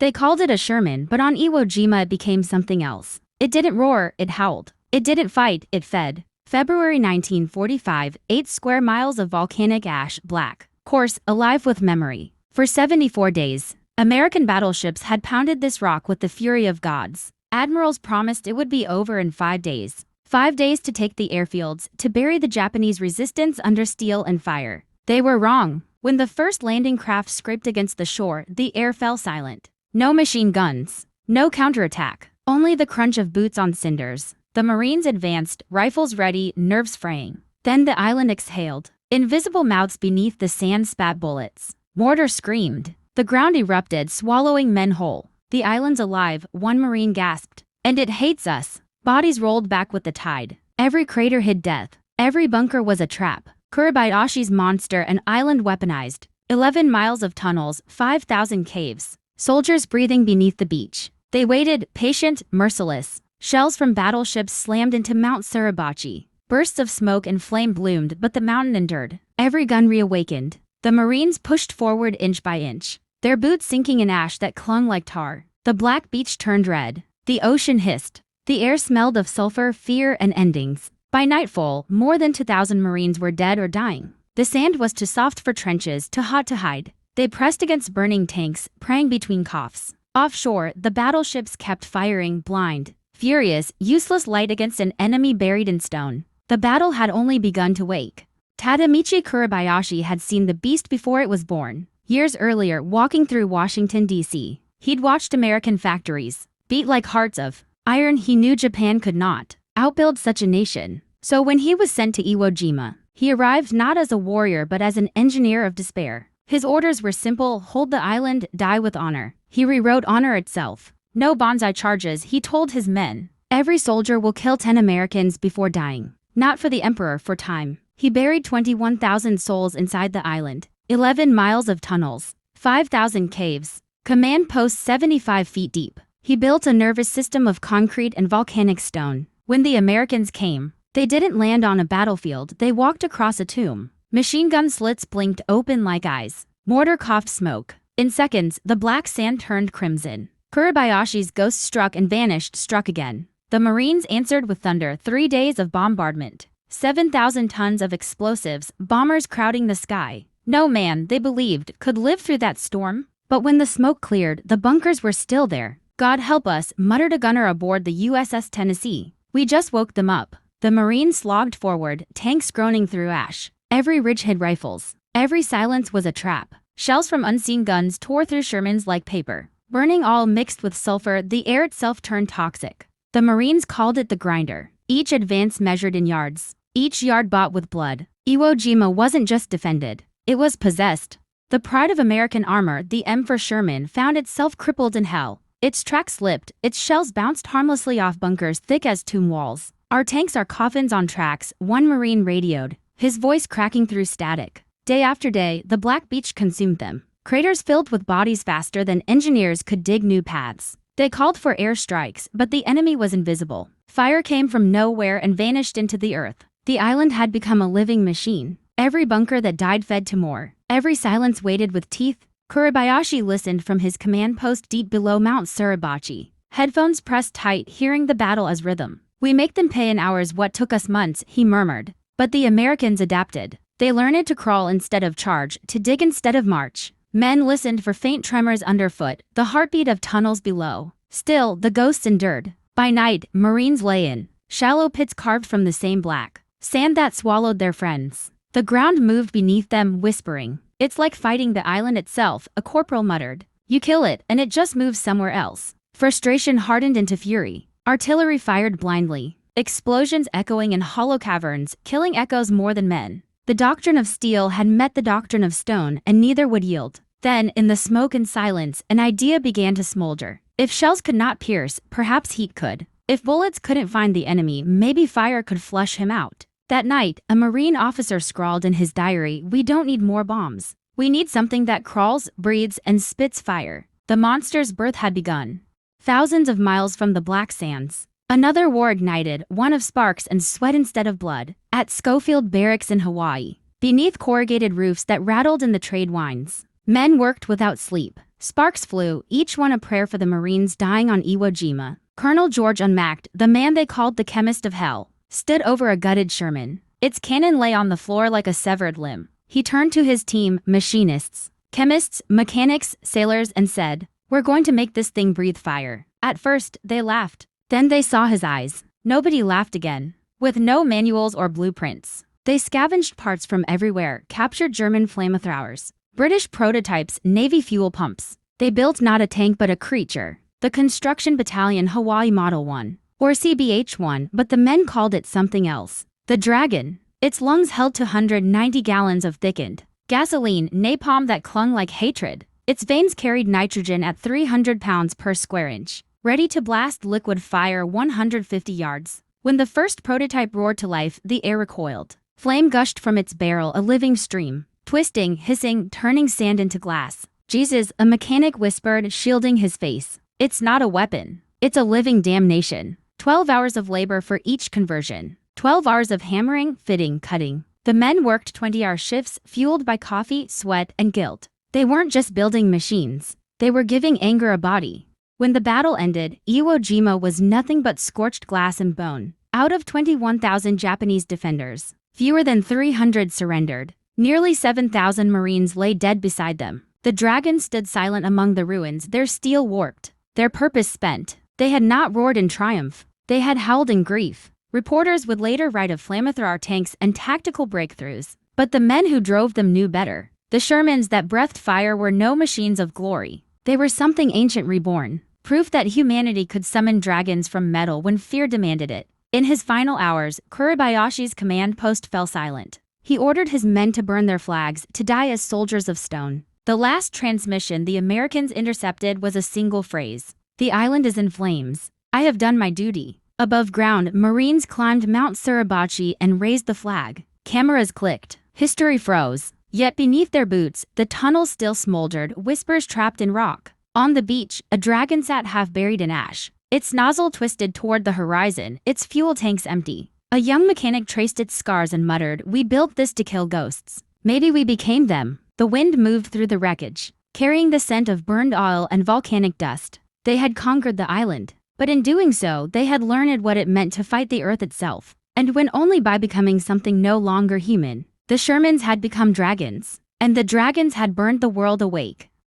They called it a Sherman, but on Iwo Jima it became something else. It didn't roar, it howled. It didn't fight, it fed. February 1945, 8 square miles of volcanic ash, black, coarse, alive with memory. For 74 days, American battleships had pounded this rock with the fury of gods. Admirals promised it would be over in 5 days. 5 days to take the airfields, to bury the Japanese resistance under steel and fire. They were wrong. When the first landing craft scraped against the shore, the air fell silent. No machine guns. No counterattack. Only the crunch of boots on cinders. The Marines advanced, rifles ready, nerves fraying. Then the island exhaled. Invisible mouths beneath the sand spat bullets. Mortar screamed. The ground erupted, swallowing men whole. The island's alive, one Marine gasped. And it hates us. Bodies rolled back with the tide. Every crater hid death. Every bunker was a trap. Kuribayashi's monster, an island weaponized. 11 miles of tunnels, 5,000 caves. Soldiers breathing beneath the beach. They waited, patient, merciless. Shells from battleships slammed into Mount Suribachi. Bursts of smoke and flame bloomed, but the mountain endured. Every gun reawakened. The Marines pushed forward inch by inch. Their boots sinking in ash that clung like tar. The black beach turned red. The ocean hissed. The air smelled of sulfur, fear, and endings. By nightfall, more than 2,000 Marines were dead or dying. The sand was too soft for trenches, too hot to hide. They pressed against burning tanks, praying between coughs. Offshore, the battleships kept firing, blind, furious, useless light against an enemy buried in stone. The battle had only begun to wake. Tadamichi Kuribayashi had seen the beast before it was born. Years earlier, walking through Washington, D.C., he'd watched American factories beat like hearts of iron. He knew Japan could not outbuild such a nation. So when he was sent to Iwo Jima, he arrived not as a warrior but as an engineer of despair. His orders were simple: hold the island, die with honor. He rewrote honor itself. No bonsai charges, he told his men. Every soldier will kill 10 Americans before dying. Not for the emperor, for time. He buried 21,000 souls inside the island. 11 miles of tunnels. 5,000 caves. Command posts 75 feet deep. He built a nervous system of concrete and volcanic stone. When the Americans came, they didn't land on a battlefield, they walked across a tomb. Machine gun slits blinked open like eyes. Mortar coughed smoke. In seconds, the black sand turned crimson. Kuribayashi's ghost struck and vanished, struck again. The Marines answered with thunder. 3 days of bombardment. 7,000 tons of explosives, bombers crowding the sky. No man, they believed, could live through that storm. But when the smoke cleared, the bunkers were still there. God help us, muttered a gunner aboard the USS Tennessee. We just woke them up. The Marines slogged forward, tanks groaning through ash. Every ridge hid rifles. Every silence was a trap. Shells from unseen guns tore through Shermans like paper. Burning all mixed with sulfur, the air itself turned toxic. The Marines called it the grinder. Each advance measured in yards. Each yard bought with blood. Iwo Jima wasn't just defended. It was possessed. The pride of American armor, the M for Sherman, found itself crippled in hell. Its track slipped. Its shells bounced harmlessly off bunkers thick as tomb walls. Our tanks are coffins on tracks, one Marine radioed, his voice cracking through static. Day after day, the black beach consumed them. Craters filled with bodies faster than engineers could dig new paths. They called for air strikes, but the enemy was invisible. Fire came from nowhere and vanished into the earth. The island had become a living machine. Every bunker that died fed to more. Every silence waited with teeth. Kuribayashi listened from his command post deep below Mount Suribachi. Headphones pressed tight, hearing the battle as rhythm. We make them pay in hours what took us months, he murmured. But the Americans adapted. They learned to crawl instead of charge, to dig instead of march. Men listened for faint tremors underfoot, the heartbeat of tunnels below. Still, the ghosts endured. By night, Marines lay in shallow pits carved from the same black sand that swallowed their friends. The ground moved beneath them, whispering. It's like fighting the island itself, a corporal muttered. You kill it, and it just moves somewhere else. Frustration hardened into fury. Artillery fired blindly. Explosions echoing in hollow caverns, killing echoes more than men. The doctrine of steel had met the doctrine of stone, and neither would yield. Then, in the smoke and silence, an idea began to smolder. If shells could not pierce, perhaps heat could. If bullets couldn't find the enemy, maybe fire could flush him out. That night, a Marine officer scrawled in his diary, "We don't need more bombs. We need something that crawls, breathes, and spits fire." The monster's birth had begun. Thousands of miles from the black sands. Another war ignited, one of sparks and sweat instead of blood, at Schofield Barracks in Hawaii. Beneath corrugated roofs that rattled in the trade winds, men worked without sleep. Sparks flew, each one a prayer for the Marines dying on Iwo Jima. Colonel George Unmacked, the man they called the chemist of hell, stood over a gutted Sherman. Its cannon lay on the floor like a severed limb. He turned to his team, machinists, chemists, mechanics, sailors, and said, "We're going to make this thing breathe fire." At first, they laughed. Then they saw his eyes. Nobody laughed again. With no manuals or blueprints, they scavenged parts from everywhere, captured German flamethrowers, British prototypes, Navy fuel pumps. They built not a tank but a creature. The Construction Battalion Hawaii Model 1, or CBH-1, but the men called it something else. The Dragon. Its lungs held 290 gallons of thickened gasoline, napalm that clung like hatred. Its veins carried nitrogen at 300 pounds per square inch, ready to blast liquid fire 150 yards. When the first prototype roared to life, the air recoiled. Flame gushed from its barrel, a living stream, twisting, hissing, turning sand into glass. "Jesus," a mechanic whispered, shielding his face. "It's not a weapon. It's a living damnation." 12 hours of labor for each conversion. 12 hours of hammering, fitting, cutting. The men worked 20-hour shifts, fueled by coffee, sweat, and guilt. They weren't just building machines. They were giving anger a body. When the battle ended, Iwo Jima was nothing but scorched glass and bone. Out of 21,000 Japanese defenders, fewer than 300 surrendered. Nearly 7,000 Marines lay dead beside them. The Dragon stood silent among the ruins, their steel warped, their purpose spent. They had not roared in triumph. They had howled in grief. Reporters would later write of flamethrower tanks and tactical breakthroughs, but the men who drove them knew better. The Shermans that breathed fire were no machines of glory. They were something ancient reborn, proof that humanity could summon dragons from metal when fear demanded it. In his final hours, Kuribayashi's command post fell silent. He ordered his men to burn their flags, to die as soldiers of stone. The last transmission the Americans intercepted was a single phrase: "The island is in flames. I have done my duty." Above ground, Marines climbed Mount Suribachi and raised the flag. Cameras clicked. History froze. Yet beneath their boots, the tunnel still smoldered, whispers trapped in rock. On the beach, a dragon sat half buried in ash, its nozzle twisted toward the horizon, its fuel tanks empty. A young mechanic traced its scars and muttered, "We built this to kill ghosts. Maybe we became them." The wind moved through the wreckage, carrying the scent of burned oil and volcanic dust. They had conquered the island, but in doing so, they had learned what it meant to fight the earth itself, and win only by becoming something no longer human. The Shermans had become dragons, and the dragons had burned the world awake.